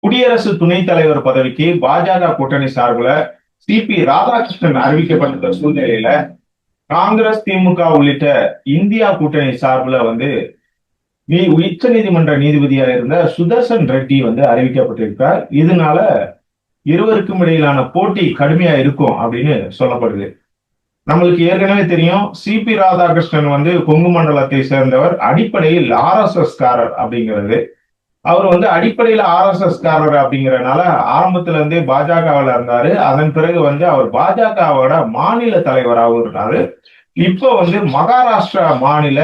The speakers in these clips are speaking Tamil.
குடியரசு துணைத் தலைவர் பதவிக்கு பாஜக கூட்டணி சார்பில் சிபி ராதாகிருஷ்ணன் அறிவிக்கப்பட்ட சூழ்நிலையில காங்கிரஸ், திமுக உள்ளிட்ட இந்தியா கூட்டணி சார்பில் உச்ச நீதிமன்ற நீதிபதியாக இருந்த சுதர்சன் ரெட்டி அறிவிக்கப்பட்டிருக்கார். இதனால இருவருக்கும் இடையிலான போட்டி கடுமையா இருக்கும் அப்படின்னு சொல்லப்படுது. நம்மளுக்கு ஏற்கனவே தெரியும், சிபி ராதாகிருஷ்ணன் கொங்கு மண்டலத்தை சேர்ந்தவர். அடிப்படையில் RSS காரர் அப்படிங்கிறது. அவர் அடிப்படையில RSS காரர் அப்படிங்கறதுனால ஆரம்பத்துல இருந்தே பாஜகவில் இருந்தாரு. அதன் பிறகு அவர் பாஜகவோட மாநில தலைவராகவும் இருந்தாரு. இப்போ மகாராஷ்டிரா மாநில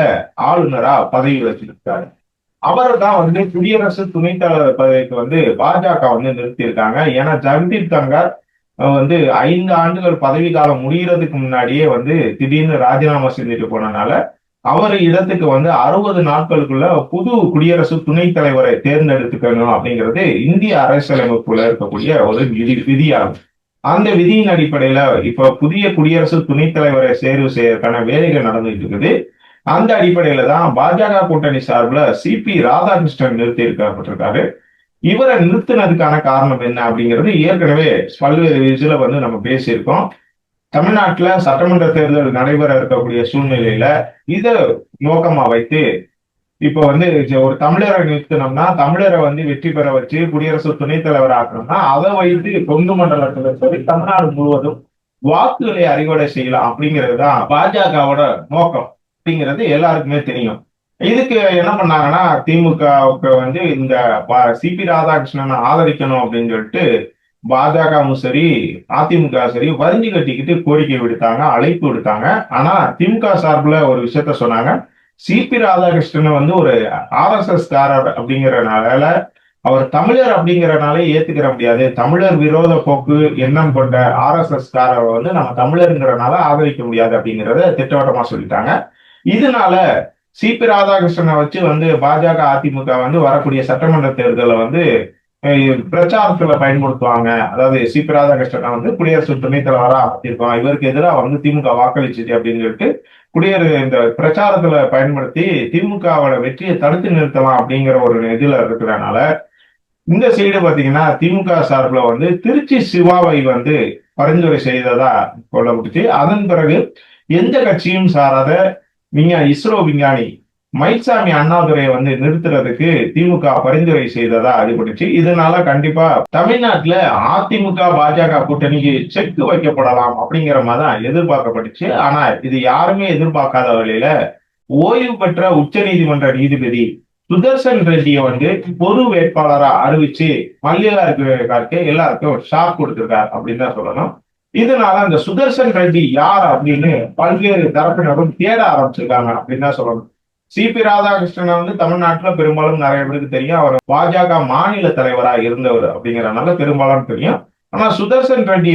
ஆளுநரா பதவி வச்சிருக்காரு. அவர் தான் குடியரசு துணைத் தலைவர் பதவிக்கு பாஜக நிறுத்தியிருக்காங்க. ஏன்னா ஜெகதீப் தங்கர் 5 ஆண்டுகள் பதவி காலம் முடிகிறதுக்கு முன்னாடியே திடீர்னு ராஜினாமா செஞ்சுட்டு போனதுனால அவர் இடத்துக்கு 60 நாட்களுக்குள்ள புது குடியரசு துணைத் தலைவரை தேர்ந்தெடுத்துக்கணும் அப்படிங்கிறது இந்திய அரசியலமைப்புல இருக்கக்கூடிய ஒரு விதியாகும். அந்த விதியின் அடிப்படையில இப்ப புதிய குடியரசு துணைத் தலைவரை தேர்வு செய்யறதுக்கான வேலைகள் நடந்துட்டு இருக்குது. அந்த அடிப்படையில தான் பாஜக கூட்டணி சார்பில் சிபி ராதாகிருஷ்ணன் நிறுத்தி இருக்கப்பட்டிருக்காரு. இவரை நிறுத்தினதுக்கான காரணம் என்ன அப்படிங்கிறது ஏற்கனவே பல்வேறு இதுல நம்ம பேசியிருக்கோம். தமிழ்நாட்டுல சட்டமன்ற தேர்தல் நடைபெற இருக்கக்கூடிய சூழ்நிலையில இதை நோக்கமா வைத்து இப்ப ஒரு தமிழரை நிறுத்தினோம்னா, தமிழரை வெற்றி பெற வச்சு குடியரசு துணைத் தலைவர் ஆக்கணும்னா அதை வைத்து கொங்கு மண்டலத்துல சரி தமிழ்நாடு முழுவதும் வாக்குகளை அறுவடை செய்யலாம் அப்படிங்கிறது தான் பாஜகவோட நோக்கம் அப்படிங்கிறது எல்லாருக்குமே தெரியும். இதுக்கு என்ன பண்ணாங்கன்னா, திமுகவுக்கு இந்த சிபி ராதாகிருஷ்ணனை ஆதரிக்கணும் அப்படின்னு சொல்லிட்டு பாஜகவும் சரி அதிமுக சரி வரிஞ்சு கட்டிக்கிட்டு கோரிக்கை விடுத்தாங்க, அழைப்பு விடுத்தாங்க. ஆனா திமுக சார்பில் ஒரு விஷயத்த சொன்னாங்க, சிபி ராதாகிருஷ்ணன் ஒரு RSS காரர் அப்படிங்கறதுனால அவர் தமிழர் அப்படிங்கறதுனால ஏத்துக்கிற முடியாது. தமிழர் விரோத போக்கு எண்ணம் கொண்ட RSS காரரை நம்ம தமிழருங்கிறனால ஆதரிக்க முடியாது அப்படிங்கறத திட்டவட்டமா சொல்லிட்டாங்க. இதனால சிபி ராதாகிருஷ்ணனை வச்சு பாஜக அதிமுக வரக்கூடிய சட்டமன்ற தேர்தலை பிரச்சாரத்துல பயன்படுத்துவாங்க. அதாவது சிபி ராதாகிருஷ்ணன் குடியரசு துணைத் தலைவராக அமைச்சிருக்கோம், இவருக்கு எதிராக திமுக வாக்களிச்சுட்டு அப்படின்னு சொல்லிட்டு இந்த பிரச்சாரத்துல பயன்படுத்தி திமுகவோட வெற்றியை தடுத்து நிறுத்தலாம் அப்படிங்கிற ஒரு இதுல இருக்கிறதுனால இந்த சைடு பாத்தீங்கன்னா திமுக சார்பில் திருச்சி சிவாவை பரிந்துரை செய்ததா கொள்ளப்பட்டுச்சு. அதன் பிறகு எந்த கட்சியும் சாராத இஸ்ரோ விஞ்ஞானி மயில்சாமி அண்ணாதுரையை நிறுத்துறதுக்கு திமுக பரிந்துரை செய்ததா அடிபட்டுச்சு. இதனால கண்டிப்பா தமிழ்நாட்டுல அதிமுக பாஜக கூட்டணிக்கு செக் வைக்கப்படலாம் அப்படிங்கிற மாதிரி தான் எதிர்பார்க்கப்பட்டுச்சு. ஆனா இது யாருமே எதிர்பார்க்காத வகையில ஓய்வு பெற்ற உச்ச நீதிமன்ற நீதிபதி சுதர்சன் ரெட்டியை பொது வேட்பாளரா அறிவிச்சு மல்லிகார்ஜுனே எல்லாருக்கும் ஷாக் கொடுத்திருக்காரு அப்படின்னு தான் சொல்லணும். இதனால அந்த சுதர்சன் ரெட்டி யார் அப்படின்னு பல்வேறு தரப்பினரும் தேட ஆரம்பிச்சிருக்காங்க அப்படின்னு தான் சொல்லணும். சிபி ராதாகிருஷ்ணன் தமிழ்நாட்டுல பெரும்பாலும் நிறைய பேருக்கு தெரியும். அவர் பாஜக மாநில தலைவராக இருந்தவர் அப்படிங்கறதுனால பெரும்பாலும் தெரியும். ஆனா சுதர்சன் ரெட்டி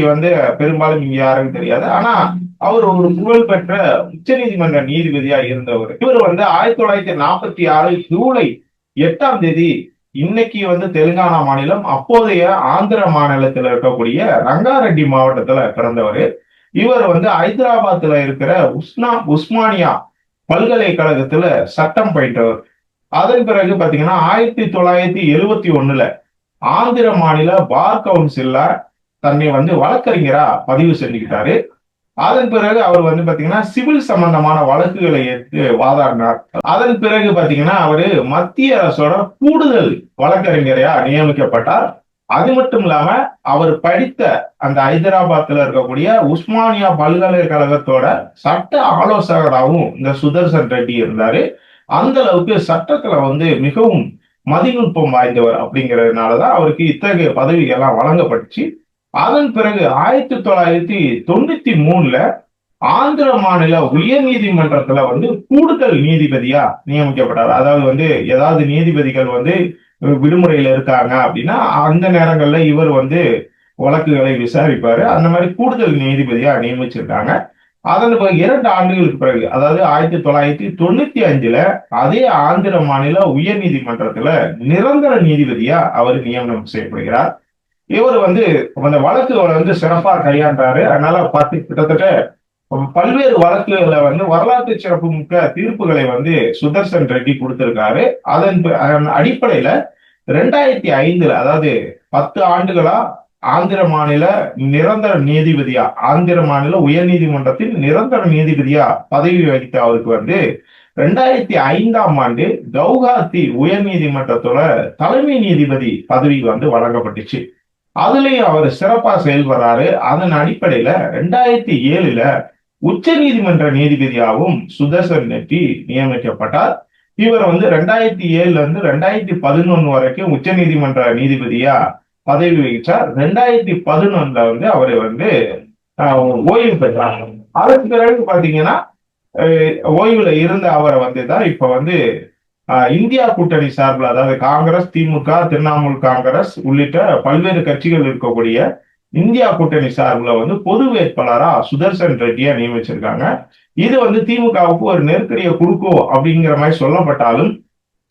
பெரும்பாலும் இங்க யாருக்கும் தெரியாது. ஆனா அவர் ஒரு புகழ் பெற்ற உச்ச நீதிமன்ற நீதிபதியா இருந்தவர். இவர் 1946 ஜூலை 8ஆம் தேதி இன்னைக்கு தெலுங்கானா மாநிலம், அப்போதைய ஆந்திர மாநிலத்தில் இருக்கக்கூடிய ரங்காரெட்டி மாவட்டத்துல பிறந்தவர். இவர் ஹைதராபாத்ல இருக்கிற உஸ்மானியா பல்கலைக்கழகத்துல சட்டம் பயின்றவர். அதன் பிறகு பாத்தீங்கன்னா 1971 ஆந்திர மாநில பார் கவுன்சில்ல தன்னை வழக்கறிஞரா பதிவு செஞ்சுக்கிட்டாரு. அதன் பிறகு அவர் பாத்தீங்கன்னா சிவில் சம்பந்தமான வழக்குகளை ஏற்று வாதாடினார். அதன் பிறகு பாத்தீங்கன்னா அவரு மத்திய அரசோட கூடுதல் வழக்கறிஞரையா நியமிக்கப்பட்டார். அது மட்டும் இல்லாம அவர் படித்த அந்த ஹைதராபாத்ல இருக்கக்கூடிய உஸ்மானியா பல்கலைக்கழகத்தோட சட்ட ஆலோசகராகவும் இந்த சுதர்சன் ரெட்டி இருந்தாரு. அந்த அளவுக்கு சட்டத்துல மிகவும் மதிநுட்பம் வாய்ந்தவர் அப்படிங்கிறதுனாலதான் அவருக்கு இத்தகைய பதவிகள்லாம் வழங்கப்பட்டுச்சு. அதன் பிறகு 1993 ஆந்திர மாநில உயர் நீதிமன்றத்துல கூடுதல் நீதிபதியா நியமிக்கப்பட்டார். அதாவது ஏதாவது நீதிபதிகள் விடுமுறையில இருக்காங்க அப்படின்னா அந்த நேரங்கள்ல இவர் வழக்குகளை விசாரிப்பாரு. அந்த மாதிரி கூடுதல் நீதிபதியா நியமிச்சிருக்காங்க. அதன் 2 ஆண்டுகளுக்கு பிறகு, அதாவது 1995 அதே ஆந்திர மாநில உயர் நீதிமன்றத்துல நிரந்தர நீதிபதியா அவர் நியமனம் செய்யப்படுகிறார். இவர் அந்த வழக்குகளை சிறப்பா கையாண்டாரு. அதனால கிட்டத்தட்ட பல்வேறு வழக்குகளை வரலாற்று சிறப்பு மிக்க தீர்ப்புகளை சுதர்சன் ரெட்டி கொடுத்திருக்காரு. அதன் அடிப்படையில 2005 அதாவது 10 ஆண்டுகளா ஆந்திர மாநில நிரந்தர நீதிபதியா, ஆந்திர மாநில உயர் நீதிமன்றத்தின் நிரந்தர நீதிபதியா பதவி வகித்த அவருக்கு 2005ஆம் ஆண்டு கவுஹாத்தி உயர் நீதிமன்றத்தோட தலைமை நீதிபதி பதவி வழங்கப்பட்டுச்சு. அதுலயும் அவர் சிறப்பா செயல்படுறாரு. அதன் அடிப்படையில 2007ல உச்ச நீதிமன்ற நீதிபதியாகவும் சுதர்சன் ரெட்டி நியமிக்கப்பட்டார். இவர் 2007ல இருந்து 2011 வரைக்கும் உச்ச நீதிமன்ற நீதிபதியா பதவி வகிச்சார். 2011ல அவர் ஓய்வு பெற்றார். அதற்கு பிறகு பாத்தீங்கன்னா ஓய்வுல இருந்த அவரை தான் இப்ப இந்தியா கூட்டணி சார்பில், அதாவது காங்கிரஸ், திமுக, திரிணாமுல் காங்கிரஸ் உள்ளிட்ட பல்வேறு கட்சிகள் இருக்கக்கூடிய இந்தியா கூட்டணி சார்பில் பொது வேட்பாளரா சுதர்சன் ரெட்டியா நியமிச்சிருக்காங்க. இது திமுகவுக்கு ஒரு நெருக்கடியை கொடுக்கும் அப்படிங்கிற மாதிரி சொல்லப்பட்டாலும்,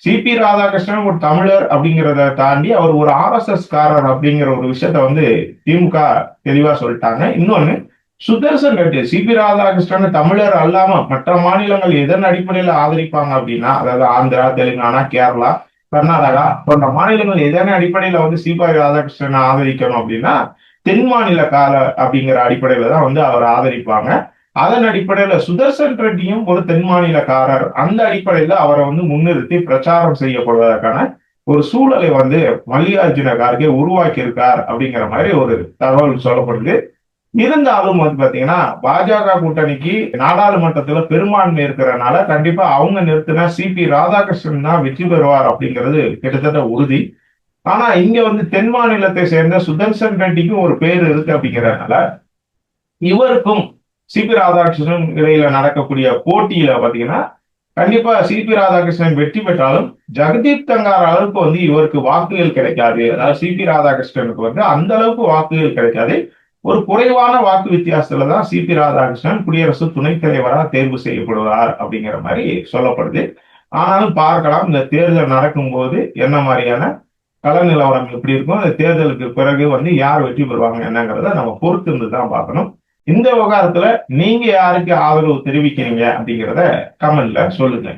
சிபி ராதாகிருஷ்ணன் ஒரு தமிழர் அப்படிங்கிறத தாண்டி அவர் ஒரு RSS காரர் அப்படிங்கிற ஒரு விஷயத்த திமுக தெளிவா சொல்லிட்டாங்க. இன்னொன்னு, சுதர்சன் ரெட்டி சிபி ராதாகிருஷ்ணன் தமிழர் அல்லாம மற்ற மாநிலங்கள் எதன் அடிப்படையில் ஆதரிப்பாங்க அப்படின்னா, அதாவது ஆந்திரா, தெலுங்கானா, கேரளா, கர்நாடகா போன்ற மாநிலங்கள் எதன் அடிப்படையில சிபி ராதாகிருஷ்ணன் ஆதரிக்கணும் அப்படின்னா, தென் மாநில கால அப்படிங்கிற அடிப்படையில தான் அவர் ஆதரிப்பாங்க. அதன் அடிப்படையில சுதர்சன் ரெட்டியும் ஒரு தென் மாநிலக்காரர். அந்த அடிப்படையில அவரை முன்னிறுத்தி பிரச்சாரம் செய்யப்படுவதற்கான ஒரு சூழலை மல்லிகார்ஜுன கார்கே உருவாக்கி இருக்கார் அப்படிங்கிற மாதிரி ஒரு தகவல் சொல்லப்படுது. இருந்தாலும் பாத்தீங்கன்னா பாஜக கூட்டணிக்கு நாடாளுமன்றத்துல பெரும்பான்மை இருக்கிறதுனால கண்டிப்பா அவங்க நிறுத்தினா சிபி ராதாகிருஷ்ணன் தான் வெற்றி பெறுவார் அப்படிங்கிறது கிட்டத்தட்ட உறுதி. ஆனா இங்க தென் மாநிலத்தை சேர்ந்த சுதர்சன் ரெட்டிக்கும் ஒரு பேர் இருக்கு அப்படிங்கிறதுனால இவருக்கும் சிபி ராதாகிருஷ்ணன் இடையில நடக்கக்கூடிய போட்டியில பாத்தீங்கன்னா கண்டிப்பா சிபி ராதாகிருஷ்ணன் வெற்றி பெற்றாலும் ஜெகதீப் தங்கார் அளவுக்கு இவருக்கு வாக்குகள் கிடைக்காது. அதாவது சிபி ராதாகிருஷ்ணனுக்கு அந்த அளவுக்கு வாக்குகள் கிடைக்காது. ஒரு குறைவான வாக்கு வித்தியாசத்துல தான் சிபி ராதாகிருஷ்ணன் குடியரசு துணைத் தலைவராக தேர்வு செய்யப்படுவார் அப்படிங்கிற மாதிரி சொல்லப்படுது. ஆனாலும் பார்க்கலாம் இந்த தேர்தல் நடக்கும்போது என்ன மாதிரியான கள நிலவரம் எப்படி இருக்கும், அந்த தேர்தலுக்கு பிறகு யார் வெற்றி பெறுவாங்க என்னங்கிறத நம்ம பொறுத்து இருந்து தான் பார்க்கணும். இந்த விவகாரத்துல நீங்க யாருக்கு ஆதரவு தெரிவிக்கிறீங்க அப்படிங்கிறத கமெண்ட்ல சொல்லுங்க.